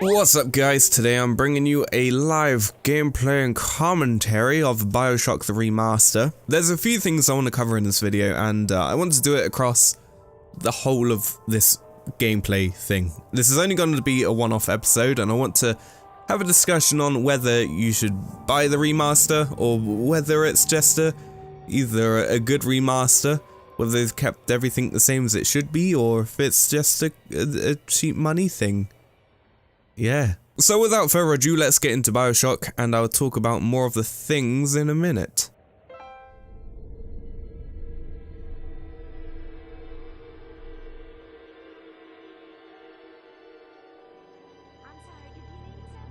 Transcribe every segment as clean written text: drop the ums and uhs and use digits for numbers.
What's up guys, today I'm bringing you a live gameplay and commentary of Bioshock the Remaster. There's a few things I want to cover in this video and I want to do it across the whole of this gameplay thing. This is only going to be a one-off episode and I want to have a discussion on whether you should buy the remaster or whether it's just either a good remaster, whether they've kept everything the same as it should be, or if it's just a cheap money thing. Yeah. So without further ado, let's get into Bioshock, and I'll talk about more of the things in a minute.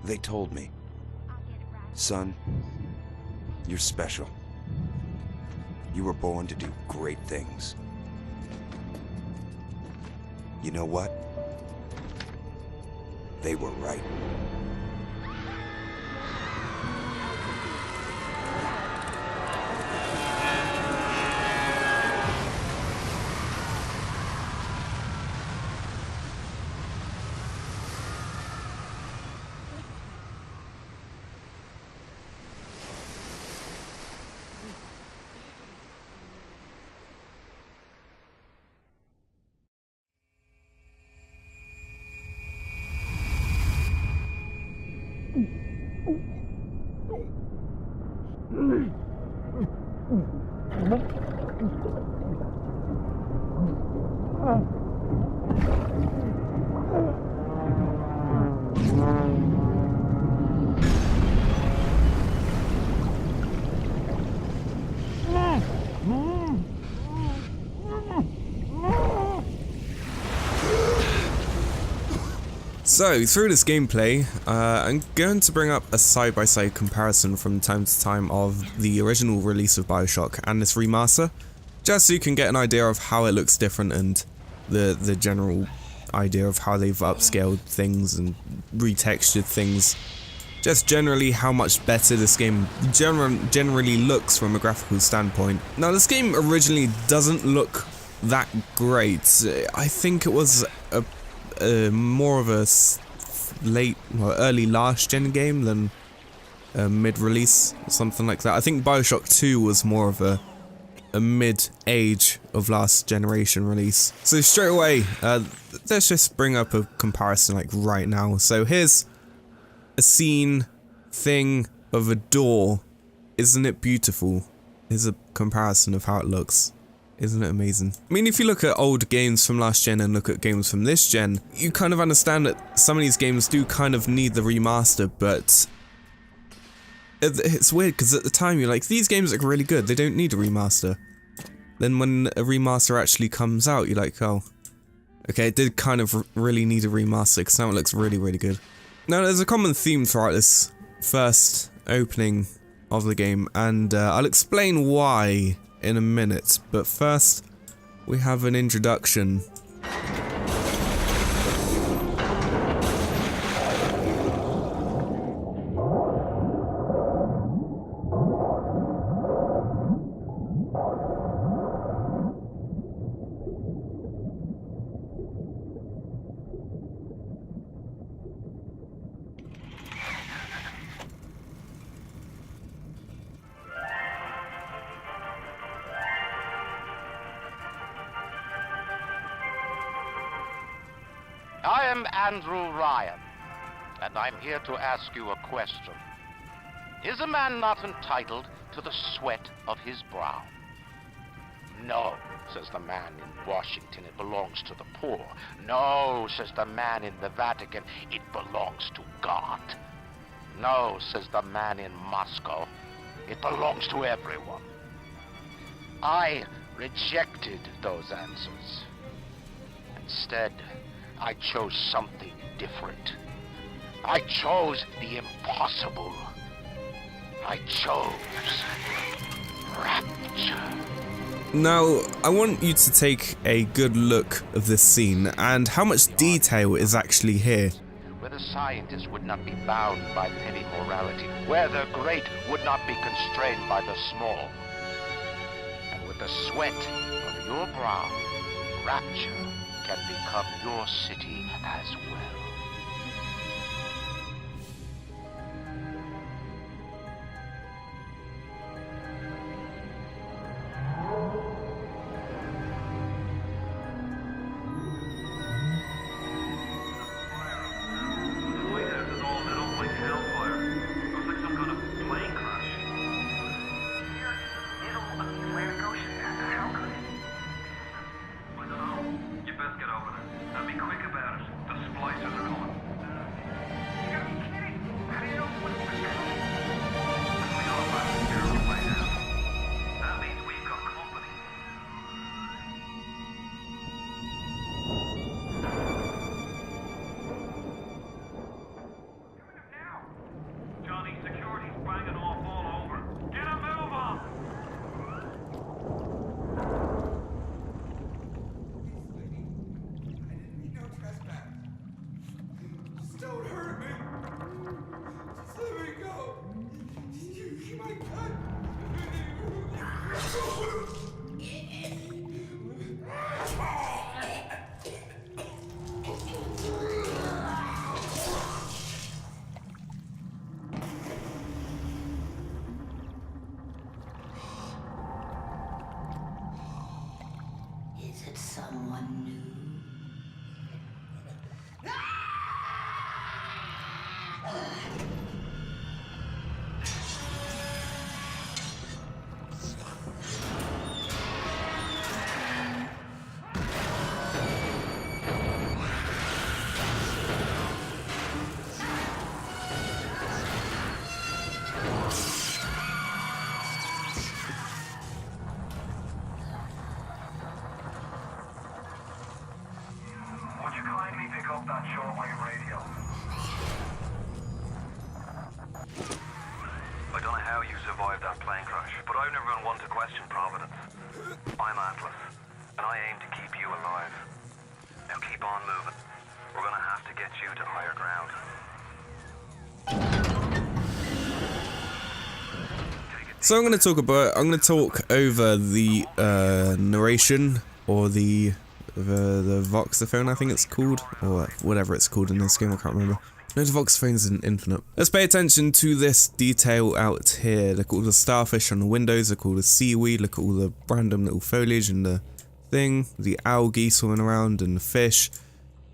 They told me. Son, you're special. You were born to do great things. You know what? They were right. So, through this gameplay, I'm going to bring up a side-by-side comparison from time to time of the original release of Bioshock and this remaster, just so you can get an idea of how it looks different and the general idea of how they've upscaled things and retextured things. Just generally how much better this game generally looks from a graphical standpoint. Now, this game originally doesn't look that great. I think it was more of a early last gen game than a mid-release or something like that. I think Bioshock 2 was more of a mid-age of last generation release. So straight away, let's just bring up a comparison like right now. So here's a thing of a door. Isn't it beautiful? Here's a comparison of how it looks. Isn't it amazing? I mean, if you look at old games from last gen and look at games from this gen, you kind of understand that some of these games do kind of need the remaster, but it's weird because at the time you're like, these games look really good, they don't need a remaster. Then when a remaster actually comes out, you're like, oh, okay, it did kind of really need a remaster because now it looks really, really good. Now, there's a common theme throughout this first opening of the game, and I'll explain why in a minute, but first we have an introduction. I am Andrew Ryan, and I'm here to ask you a question. Is a man not entitled to the sweat of his brow? No, says the man in Washington, it belongs to the poor. No, says the man in the Vatican, it belongs to God. No, says the man in Moscow, it belongs to everyone. I rejected those answers. Instead, I chose something different. I chose the impossible. I chose rapture. Now, I want you to take a good look of this scene and how much detail is actually here. Where the scientist would not be bound by petty morality, where the great would not be constrained by the small. And with the sweat of your brow, rapture can become your city as well. I don't know how you survived that plane crash, but I've never been one to question Providence. I'm Atlas, and I aim to keep you alive. Now keep on moving. We're gonna have to get you to higher ground. So I'm going to talk over the narration, or the voxophone, I think it's called, or whatever it's called in this game, I can't remember. No, the voxophone's in Infinite. Let's pay attention to this detail out here. Look at all the starfish on the windows, look at all the seaweed, look at all the random little foliage and the thing, the algae swimming around and the fish,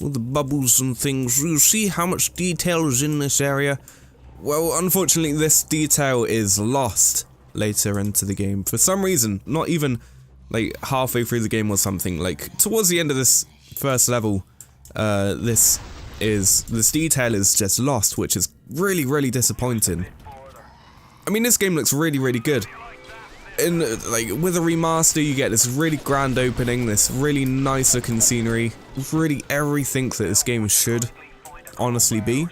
all the bubbles and things. You see how much detail is in this area? Well, unfortunately, this detail is lost later into the game. For some reason, not even like halfway through the game or something, like towards the end of this first level, this detail is just lost, which is really, really disappointing. I mean, this game looks really, really good. In like with a remaster, you get this really grand opening, this really nice looking scenery, really everything that this game should honestly be,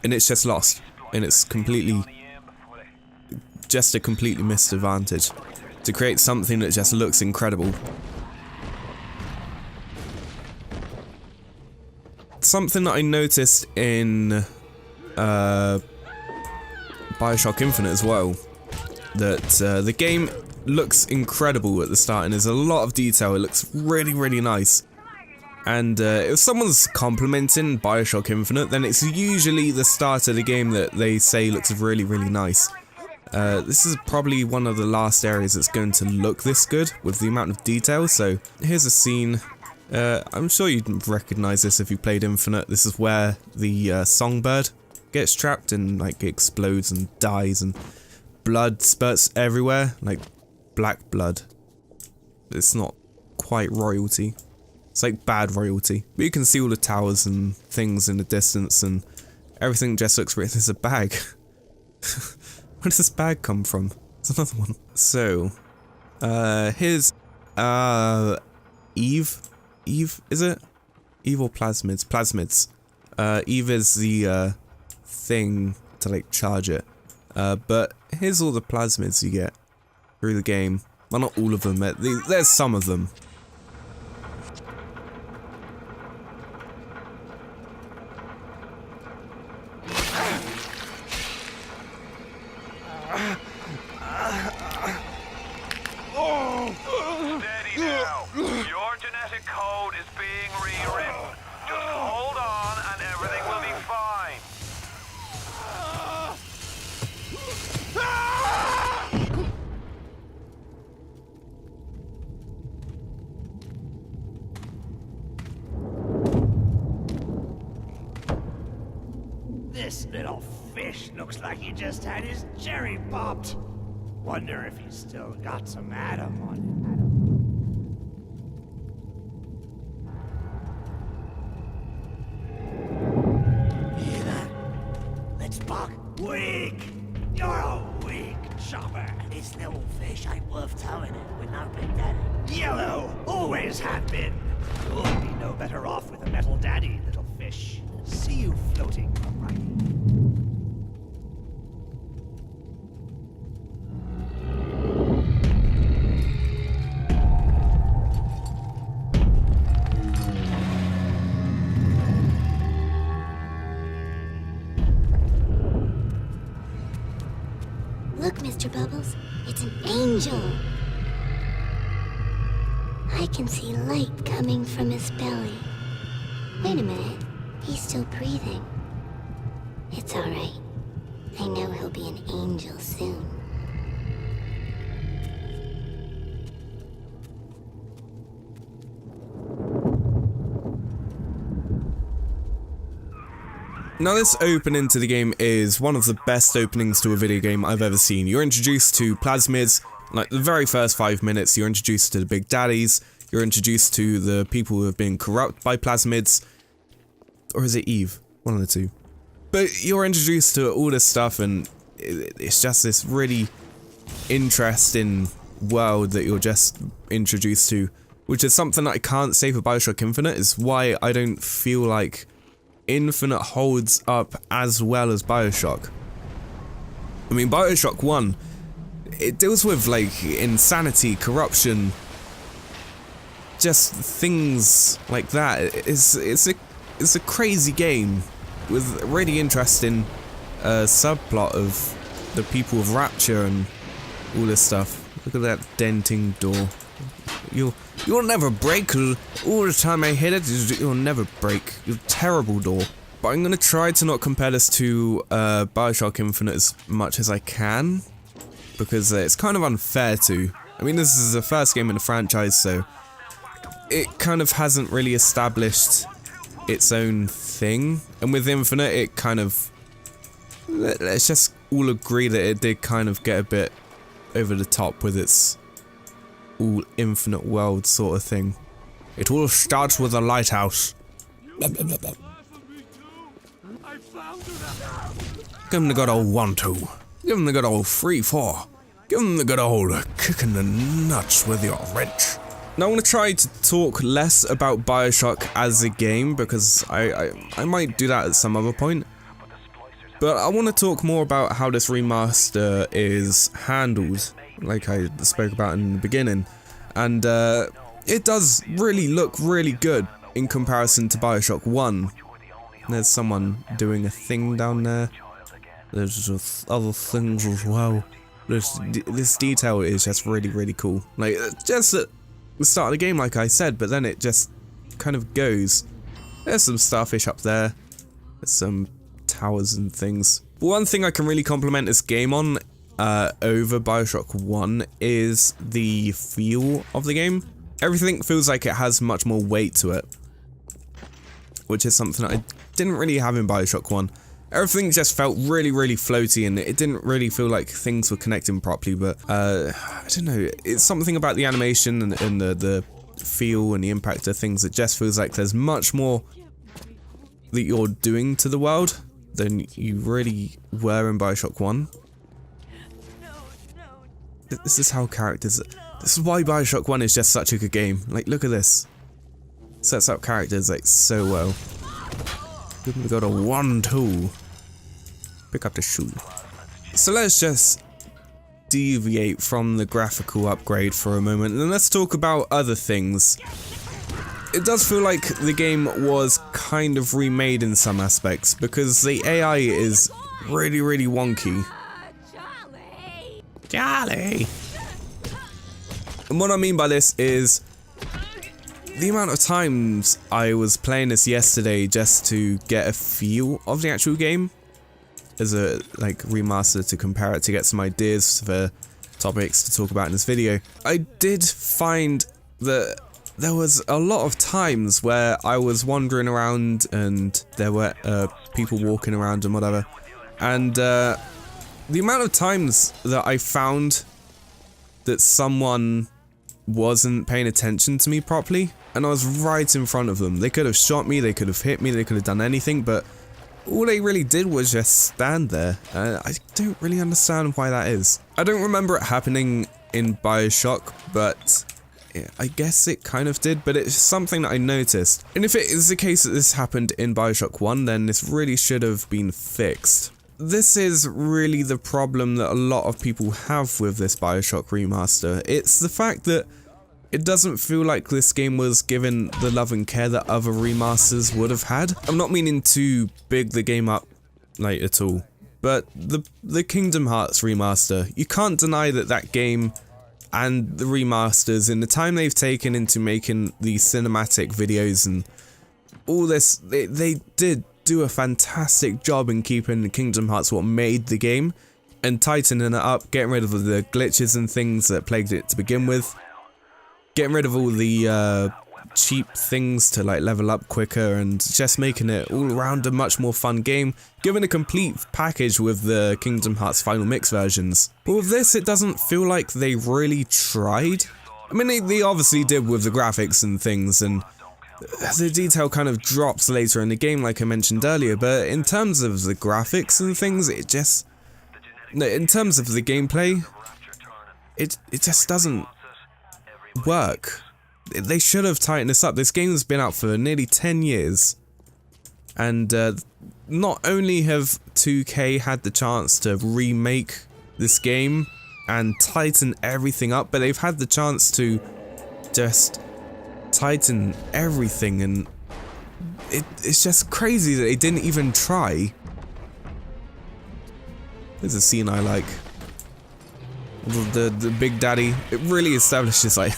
and it's just lost, and it's just a completely missed advantage to create something that just looks incredible. Something that I noticed in Bioshock Infinite as well, that the game looks incredible at the start and there's a lot of detail. It looks really, really nice. And if someone's complimenting Bioshock Infinite, then it's usually the start of the game that they say looks really, really nice. This is probably one of the last areas that's going to look this good with the amount of detail. So here's a scene. I'm sure you'd recognize this if you played Infinite. This is where the songbird gets trapped and like explodes and dies and blood spurts everywhere, like black blood. It's not quite royalty. It's like bad royalty. But you can see all the towers and things in the distance and everything just looks weird. There's a bag. Where does this bag come from? There's another one. So, here's, Eve? Eve, is it? Eve or plasmids? Plasmids. Eve is the, thing to, like, charge it. But here's all the plasmids you get through the game. Well, not all of them, but there's some of them. Steady now. Your genetic code is being rewritten. Just hold on and everything will be fine. This little fish looks like he just had his cherry popped. Wonder if he's still got some Adam on him. Hear that? Let's buck. Weak! You're a weak chopper. This little fish ain't worth towing it with no big daddy. Yellow! Always have been. You'll be no better off with a metal daddy, little fish. See you floating right. Look, Mr. Bubbles, it's an angel. I can see light coming from his belly. Wait a minute, he's still breathing. It's all right. I know he'll be an angel soon. Now this opening to the game is one of the best openings to a video game I've ever seen. You're introduced to plasmids, like the very first 5 minutes, you're introduced to the big daddies, you're introduced to the people who have been corrupted by plasmids, or is it Eve? One of the two. But you're introduced to all this stuff and it's just this really interesting world that you're just introduced to, which is something that I can't say for Bioshock Infinite, is why I don't feel like Infinite holds up as well as Bioshock. I mean, Bioshock 1, it deals with, like, insanity, corruption, just things like that. It's a crazy game with a really interesting subplot of the people of Rapture and all this stuff. Look at that denting door. You'll never break. All the time I hit it, you'll never break. You're a terrible door. But I'm gonna try to not compare this to Bioshock Infinite as much as I can, because it's kind of unfair to. I mean, this is the first game in the franchise, so it kind of hasn't really established its own thing. And with Infinite, it kind of, let's just all agree that it did kind of get a bit over the top with its all infinite world sort of thing. It all starts with a lighthouse. Give him the good old 1-2. Give him the good old 3-4. Give him the good old kick in the nuts with your wrench. Now I'm going to try to talk less about Bioshock as a game, because I might do that at some other point. But I want to talk more about how this remaster is handled, like I spoke about in the beginning. And it does really look really good in comparison to Bioshock 1. There's someone doing a thing down there. There's just other things as well. This detail is just really, really cool. Like, just at the start of the game, like I said, but then it just kind of goes. There's some starfish up there. There's some towers and things. But one thing I can really compliment this game on over Bioshock 1 is the feel of the game. Everything feels like it has much more weight to it, which is something I didn't really have in Bioshock 1. Everything just felt really, really floaty, and it didn't really feel like things were connecting properly, but I don't know, it's something about the animation and the feel and the impact of things that just feels like there's much more that you're doing to the world than you really were in Bioshock 1. This is how characters... This is why Bioshock 1 is just such a good game. Like, look at this. Sets up characters, like, so well. We got a 1-2. Pick up the shoe. So let's just deviate from the graphical upgrade for a moment, and let's talk about other things. It does feel like the game was kind of remade in some aspects, because the AI is really, really wonky. Charlie! And what I mean by this is the amount of times I was playing this yesterday just to get a feel of the actual game as a remaster, to compare it, to get some ideas for topics to talk about in this video. I did find that there was a lot of times where I was wandering around and there were people walking around and whatever, and the amount of times that I found that someone wasn't paying attention to me properly, and I was right in front of them. They could have shot me, they could have hit me, they could have done anything, but all they really did was just stand there. I don't really understand why that is. I don't remember it happening in Bioshock, but I guess it kind of did, but it's something that I noticed. And if it is the case that this happened in Bioshock 1, then this really should have been fixed. This is really the problem that a lot of people have with this Bioshock remaster. It's the fact that it doesn't feel like this game was given the love and care that other remasters would have had. I'm not meaning to big the game up, like, at all, but the Kingdom Hearts remaster, you can't deny that that game and the remasters, in the time they've taken into making these cinematic videos and all this, they did do a fantastic job in keeping Kingdom Hearts what made the game, and tightening it up, getting rid of the glitches and things that plagued it to begin with, getting rid of all the cheap things to like level up quicker, and just making it all around a much more fun game, giving a complete package with the Kingdom Hearts Final Mix versions. But with this, it doesn't feel like they really tried. I mean, they obviously did with the graphics and things, and the detail kind of drops later in the game, like I mentioned earlier, but in terms of the graphics and things, it just... in terms of the gameplay, it just doesn't work. They should have tightened this up. This game has been out for nearly 10 years, And not only have 2K had the chance to remake this game and tighten everything up, but they've had the chance to just tighten everything, and it's just crazy that they didn't even try. There's a scene I like. The Big Daddy, it really establishes like,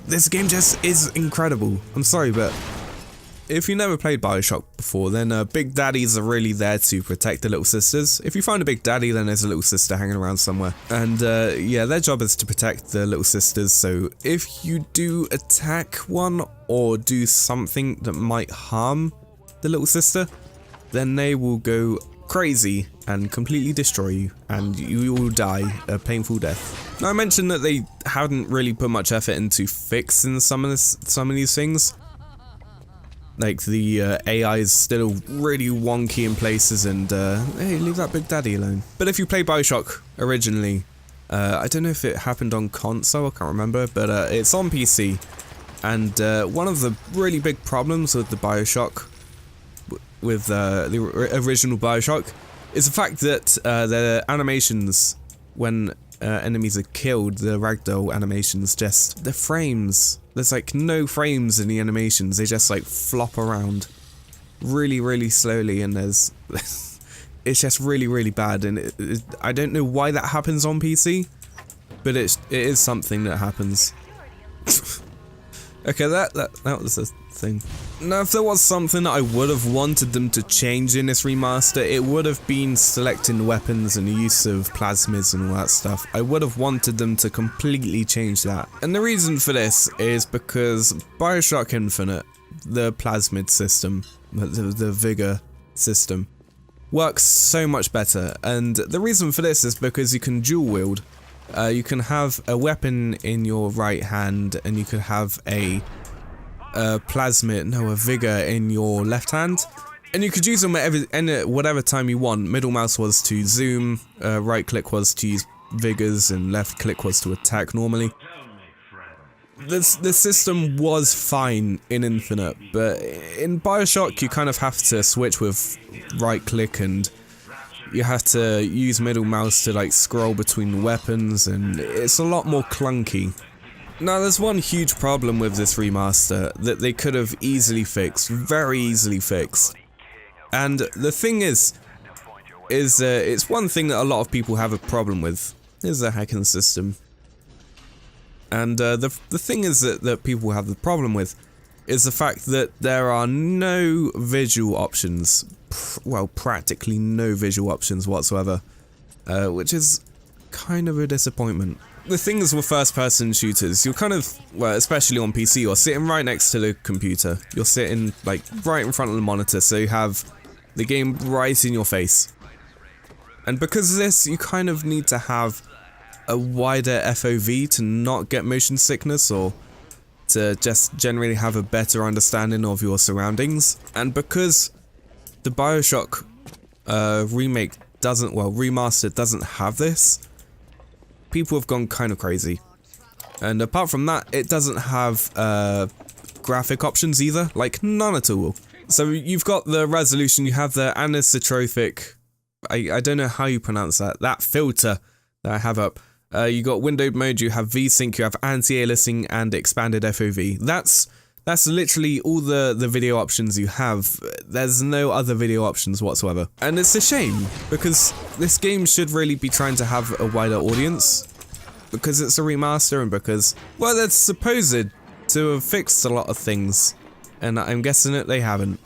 this game just is incredible. I'm sorry, but if you never played Bioshock before, then Big Daddies are really there to protect the little sisters. If you find a Big Daddy, then there's a little sister hanging around somewhere. And yeah, their job is to protect the little sisters, so if you do attack one or do something that might harm the little sister, then they will go crazy and completely destroy you, and you will die a painful death. Now, I mentioned that they hadn't really put much effort into fixing some of these things. Like, the AI is still really wonky in places, and hey, leave that Big Daddy alone. But if you play Bioshock originally, I don't know if it happened on console, I can't remember, but it's on PC. And one of the really big problems with the Bioshock, with the original Bioshock, is the fact that the animations, when enemies are killed, the ragdoll animations, just the frames, there's like no frames in the animations, they just like flop around really, really slowly, and there's it's just really, really bad, and I don't know why that happens on PC, but it is something that happens. Okay, that was the thing. Now, if there was something that I would have wanted them to change in this remaster, it would have been selecting weapons and the use of plasmids and all that stuff. I would have wanted them to completely change that. And the reason for this is because Bioshock Infinite, the plasmid system, the vigor system, works so much better. And the reason for this is because you can dual wield. You can have a weapon in your right hand, and you could have a vigor in your left hand, and you could use them whatever time you want. Middle mouse was to zoom, right click was to use vigors, and left click was to attack normally. The system was fine in Infinite, but in Bioshock you kind of have to switch with right click, and you have to use middle mouse to like scroll between weapons, and it's a lot more clunky. Now, there's one huge problem with this remaster that they could have easily fixed, very easily fixed. And the thing is it's one thing that a lot of people have a problem with, is the hacking system. And the thing is that people have the problem with is the fact that there are no visual options, well, practically no visual options whatsoever, which is kind of a disappointment. The thing is with first-person shooters, you're kind of, well, especially on PC, you're sitting right next to the computer. You're sitting, like, right in front of the monitor, so you have the game right in your face. And because of this, you kind of need to have a wider FOV to not get motion sickness, or to just generally have a better understanding of your surroundings. And because the Bioshock remaster doesn't have this, people have gone kind of crazy. And apart from that, it doesn't have graphic options either, like none at all. So you've got the resolution, you have the anisotropic, I don't know how you pronounce that filter that I have up. You got windowed mode, you have VSync, you have anti-aliasing, and expanded FOV. That's literally all the video options you have. There's no other video options whatsoever. And it's a shame, because this game should really be trying to have a wider audience, because it's a remaster, and because, well, it's supposed to have fixed a lot of things, and I'm guessing that they haven't.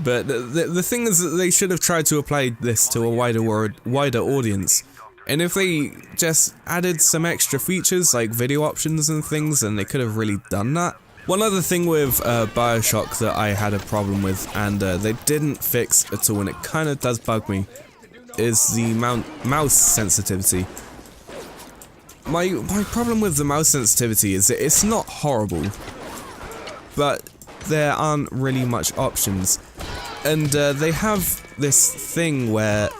But the thing is that they should have tried to apply this to a wider audience. And if they just added some extra features like video options and things, then they could have really done that. One other thing with Bioshock that I had a problem with, and they didn't fix at all, and it kind of does bug me, is the mouse sensitivity. My problem with the mouse sensitivity is that it's not horrible, but there aren't really much options. And they have this thing where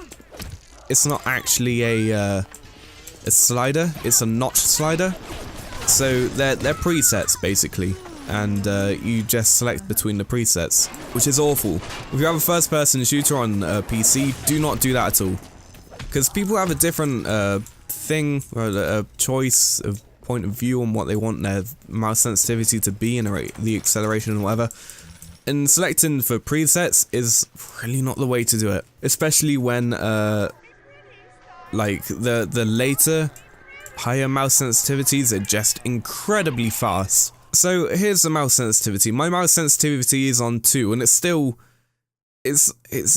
it's not actually a slider, it's a notch slider. So they're presets, basically. and you just select between the presets, which is awful. If you have a first-person shooter on PC, do not do that at all, because people have a different thing, or a choice of point of view on what they want their mouse sensitivity to be and the acceleration and whatever. And selecting for presets is really not the way to do it, especially when like the later higher mouse sensitivities are just incredibly fast. So here's the mouse sensitivity. My mouse sensitivity is on 2, and it's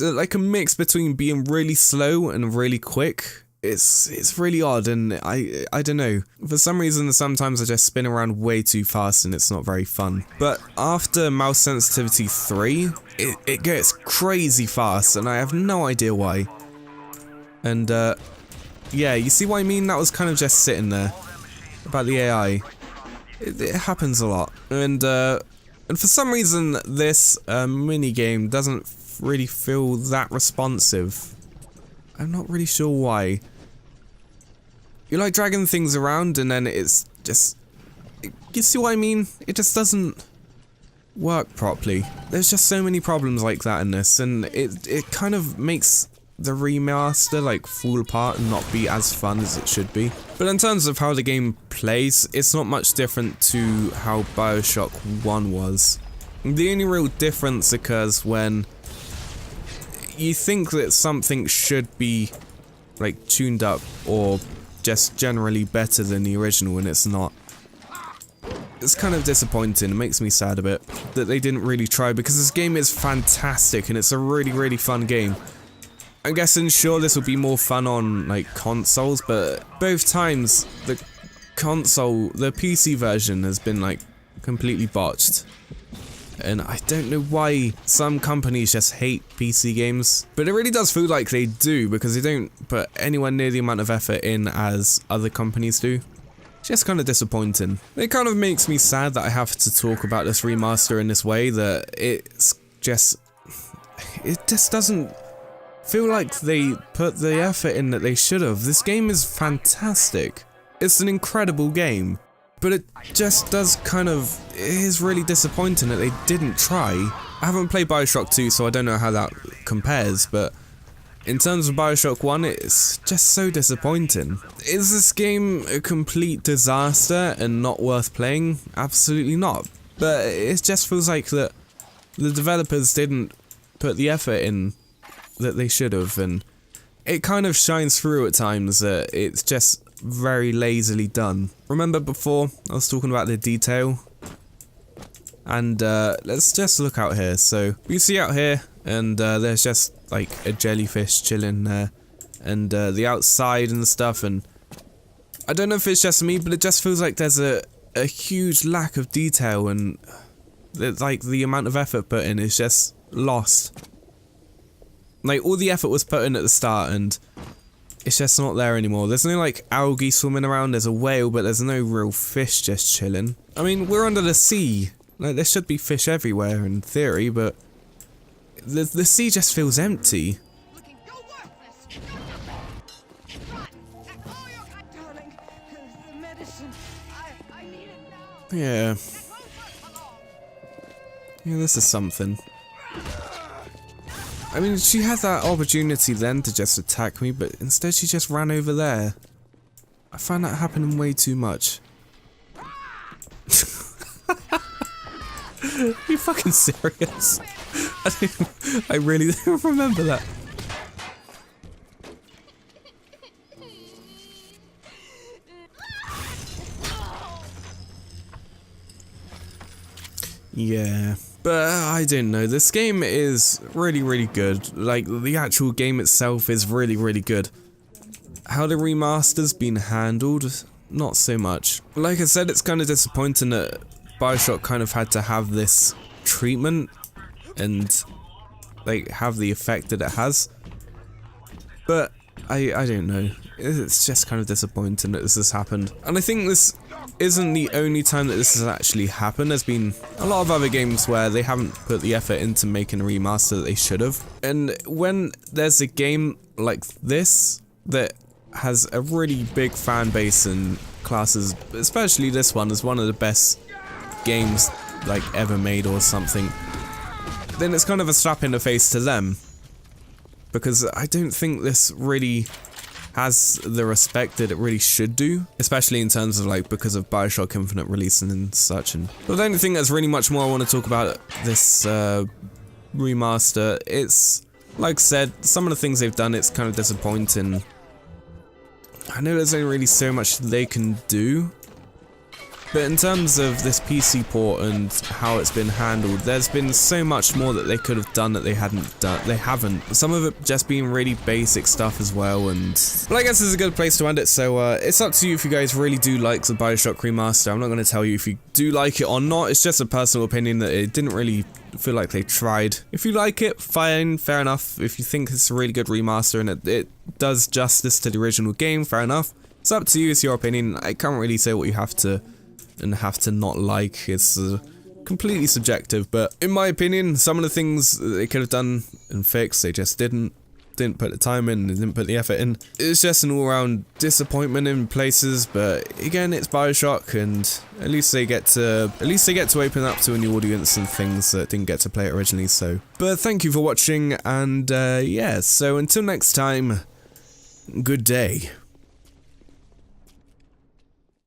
like a mix between being really slow and really quick. It's really odd, and I don't know. For some reason, sometimes I just spin around way too fast, and it's not very fun. But after mouse sensitivity 3, it gets crazy fast, and I have no idea why. And yeah, you see what I mean? That was kind of just sitting there about the AI. It happens a lot, and for some reason, this mini game doesn't really feel that responsive. I'm not really sure why. You like dragging things around, and then it's just... You see what I mean? It just doesn't work properly. There's just so many problems like that in this, and it kind of makes the remaster like fall apart and not be as fun as it should be. But in terms of how the game plays, it's not much different to how Bioshock 1 was. The only real difference occurs when you think that something should be like tuned up or just generally better than the original, and it's not. It's kind of disappointing. It makes me sad a bit that they didn't really try, because this game is fantastic and it's a really fun game. I'm guessing sure this will be more fun on like consoles, but both times the PC version has been like completely botched. And I don't know why some companies just hate PC games, but it really does feel like they do, because they don't put anywhere near the amount of effort in as other companies do. It's just kind of disappointing. It kind of makes me sad that I have to talk about this remaster in this way, that it just doesn't feel like they put the effort in that they should have. This game is fantastic. It's an incredible game. But it just does kind of... It is really disappointing that they didn't try. I haven't played Bioshock 2, so I don't know how that compares, but in terms of Bioshock 1, it's just so disappointing. Is this game a complete disaster and not worth playing? Absolutely not. But it just feels like that the developers didn't put the effort in that they should have, and it kind of shines through at times that it's just very lazily done. Remember before I was talking about the detail? And let's just look out here. So you see out here, and there's just like a jellyfish chilling there, and the outside and stuff, and I don't know if it's just me, but it just feels like there's a huge lack of detail, and like the amount of effort put in is just lost. Like all the effort was put in at the start, and it's just not there anymore. There's no like algae swimming around, there's a whale, but there's no real fish just chilling. I mean, we're under the sea. Like, there should be fish everywhere in theory, but the sea just feels empty. Yeah. Yeah, this is something. I mean, she had that opportunity then to just attack me, but instead she just ran over there. I find that happening way too much. Are you fucking serious? I really don't remember that. Yeah, but I don't know, this game is really good. Like, the actual game itself is really good. How the remaster's been handled, not so much. Like I said, it's kind of disappointing that Bioshock kind of had to have this treatment and like have the effect that it has. But I don't know, it's just kind of disappointing that this has happened. And I think this isn't the only time that this has actually happened. There's been a lot of other games where they haven't put the effort into making a remaster that they should have. And when there's a game like this that has a really big fan base and classes, especially this one, as one of the best games like ever made or something, then it's kind of a slap in the face to them. Because I don't think this really has the respect that it really should do, especially in terms of like because of Bioshock Infinite releasing and such. And but I don't think there's really much more I want to talk about this remaster. It's like I said, some of the things they've done, it's kind of disappointing. I know there's only really so much they can do. But in terms of this PC port and how it's been handled, there's been so much more that they could have done that they hadn't done. They haven't. Some of it just being really basic stuff as well. And but I guess this is a good place to end it. So it's up to you if you guys really do like the Bioshock remaster. I'm not going to tell you if you do like it or not. It's just a personal opinion that it didn't really feel like they tried. If you like it, fine, fair enough. If you think it's a really good remaster and it does justice to the original game, fair enough. It's up to you. It's your opinion. I can't really say what you have to and have to not like. It's completely subjective, but in my opinion, some of the things that they could have done and fixed, they just didn't put the time in, they didn't put the effort in. It's just an all-round disappointment in places, but again, it's Bioshock, and at least they get to open up to a new audience and things that didn't get to play it originally. So, but thank you for watching, and yeah, so until next time, good day.